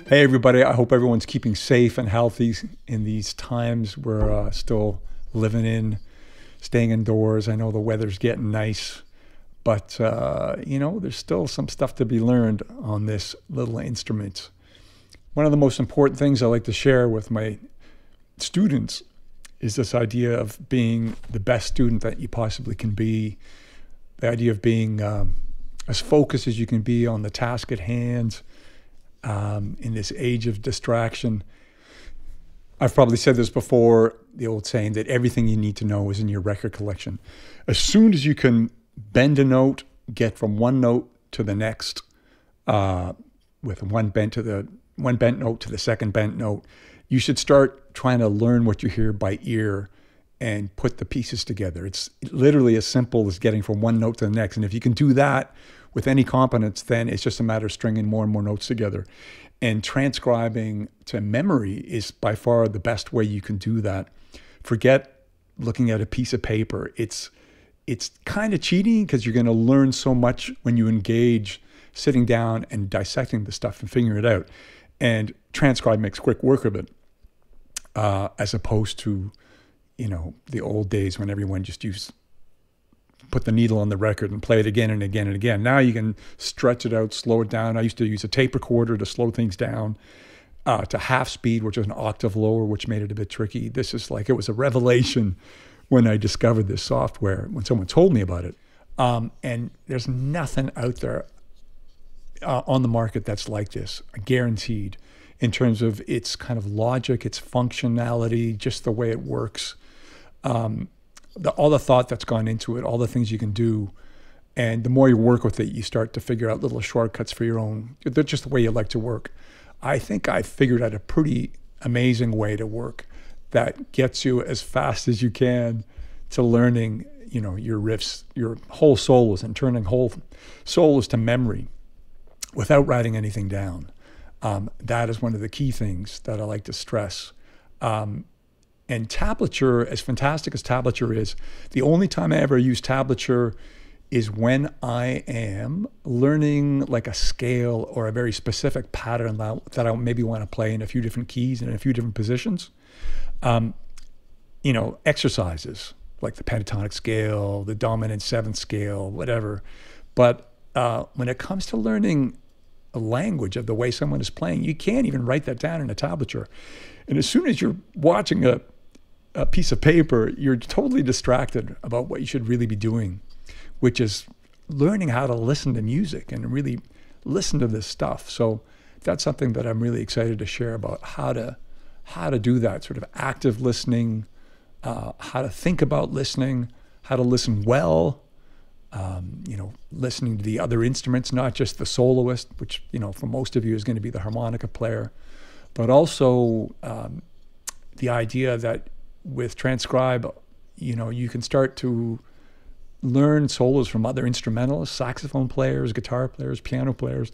Hey everybody, I hope everyone's keeping safe and healthy in these times we're still living in, staying indoors. I know the weather's getting nice, but there's still some stuff to be learned on this little instrument. One of the most important things I like to share with my students is this idea of being the best student that you possibly can be, the idea of being as focused as you can be on the task at hand. In this age of distraction. I've probably said this before, the old saying that everything you need to know is in your record collection. As soon as you can bend a note, get from one note to the next, with one bent note to the second bent note, you should start trying to learn what you hear by ear and put the pieces together. It's literally as simple as getting from one note to the next. And if you can do that with any competence, then it's just a matter of stringing more and more notes together. And transcribing to memory is by far the best way you can do that. Forget looking at a piece of paper. It's kind of cheating because you're going to learn so much when you engage sitting down and dissecting the stuff and figuring it out. And Transcribe makes quick work of it, as opposed to the old days when everyone just put the needle on the record and play it again and again and again. Now you can stretch it out, slow it down. I used to use a tape recorder to slow things down to half speed, which was an octave lower, which made it a bit tricky. This is like, it was a revelation when I discovered this software, when someone told me about it. And there's nothing out there on the market that's like this, guaranteed, in terms of its kind of logic, its functionality, just the way it works. All the thought that's gone into it, all the things you can do. And the more you work with it, you start to figure out little shortcuts for your own. They're just the way you like to work. I think I figured out a pretty amazing way to work that gets you as fast as you can to learning, your riffs, your whole solos, and turning whole solos to memory without writing anything down. That is one of the key things that I like to stress. And tablature, as fantastic as tablature is, the only time I ever use tablature is when I am learning like a scale or a very specific pattern that I maybe want to play in a few different keys and in a few different positions. Exercises like the pentatonic scale, the dominant seventh scale, whatever. But when it comes to learning a language of the way someone is playing, you can't even write that down in a tablature. And as soon as you're watching a piece of paper, you're totally distracted about what you should really be doing, which is learning how to listen to music and really listen to this stuff. So that's something that I'm really excited to share about, how to do that sort of active listening, how to think about listening, how to listen well, listening to the other instruments, not just the soloist, which, for most of you is going to be the harmonica player, but also the idea that with Transcribe, you can start to learn solos from other instrumentalists, saxophone players, guitar players, piano players,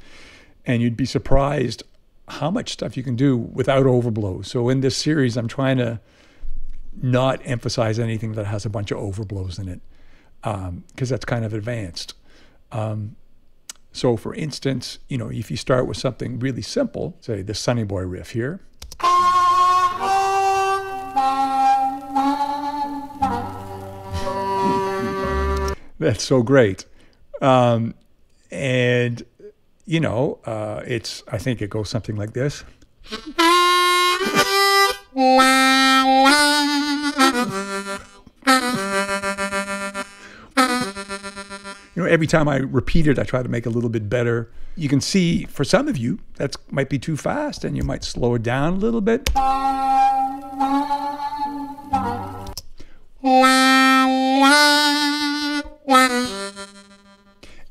and you'd be surprised how much stuff you can do without overblows. So in this series, I'm trying to not emphasize anything that has a bunch of overblows in it, because that's kind of advanced. So for instance, if you start with something really simple, say the Sonny Boy riff here. That's so great. I think it goes something like this. Every time I repeat it, I try to make it a little bit better. You can see, for some of you, that might be too fast, and you might slow it down a little bit.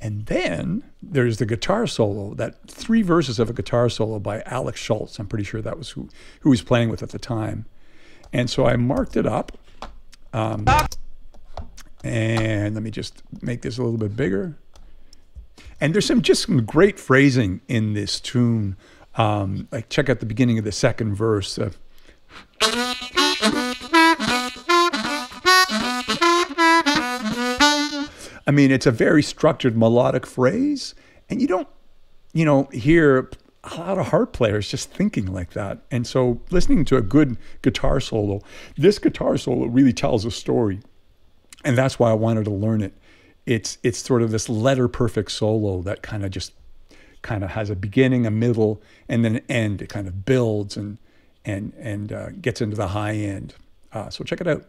And then there's the guitar solo, that 3 verses of a guitar solo by Alex Schultz. I'm pretty sure that was who he was playing with at the time. And so I marked it up. And let me just make this a little bit bigger. And there's some great phrasing in this tune. Like check out the beginning of the second verse. It's a very structured melodic phrase, and you don't, hear a lot of harp players just thinking like that. And so listening to a good guitar solo, this guitar solo really tells a story. And that's why I wanted to learn it. It's sort of this letter perfect solo that kind of has a beginning, a middle, and then an end. It kind of builds and gets into the high end. So check it out.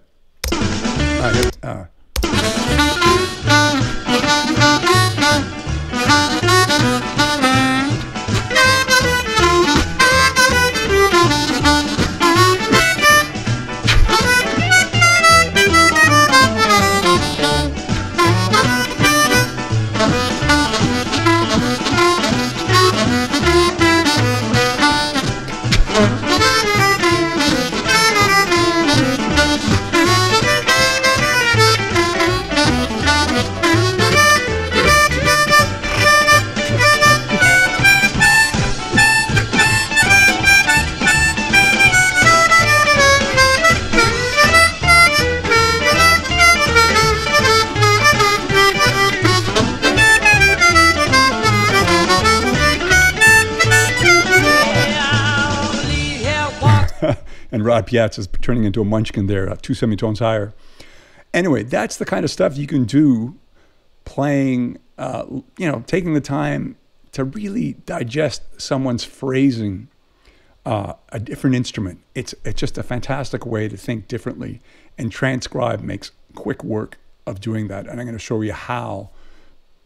And Rod Piazza is turning into a munchkin there, 2 semitones higher. Anyway, that's the kind of stuff you can do playing, taking the time to really digest someone's phrasing, a different instrument. It's just a fantastic way to think differently. And Transcribe makes quick work of doing that. And I'm going to show you how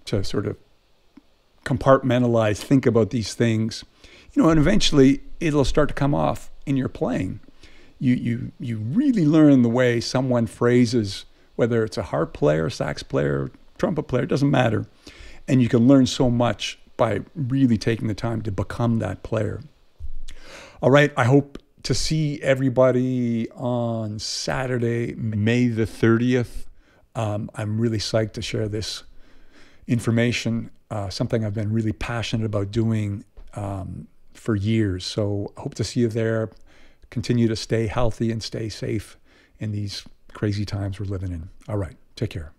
to sort of compartmentalize, think about these things, and eventually it'll start to come off in your playing. You really learn the way someone phrases, whether it's a harp player, sax player, trumpet player, it doesn't matter. And you can learn so much by really taking the time to become that player. All right, I hope to see everybody on Saturday, May the 30th. I'm really psyched to share this information, something I've been really passionate about doing for years. So I hope to see you there. Continue to stay healthy and stay safe in these crazy times we're living in. All right, take care.